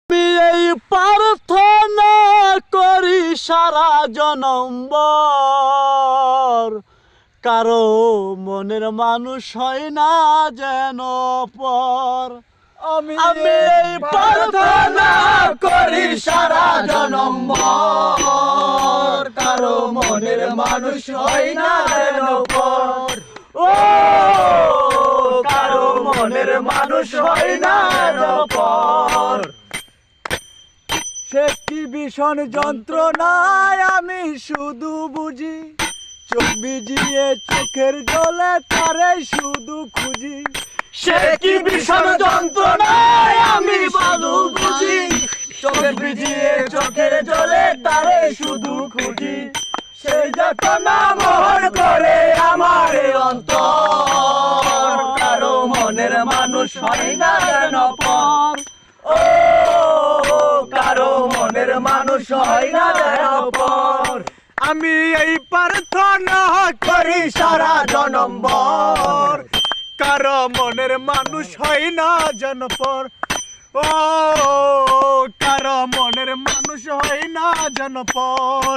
আমি এই প্রার্থনা করি সারা জনম্বর, কারো মনের মানুষ হয় না যেন পর। আমি এই প্রার্থনা করি সারা জনম্বর, কারো মনের মানুষ হয় না যেন পর। ও কারো মনের মানুষ হয় না যেন পর। সে কি ভীষণ যন্ত্রণায় আমি শুধু বুঝি, চোখ ভিজিয়ে চোখের জলে তারে শুধু খুঁজি। সে কি ভীষণ যন্ত্রণায় আমি শুধু বুঝি, চোখ ভিজিয়ে চোখের জলে তারে শুধু খুঁজি। সেই যাতনা মোহন করে আমার অন্তর, কারো মনের মানুষ হয় না যেন পর। ও কারো মনের মানুষ হয় না যেন পর। আমি এই প্রার্থনা করি সারা জনম্বর, কারো মনের মানুষ হয় না যেন পর। ও কারো মনের মানুষ হয় না যেন পর।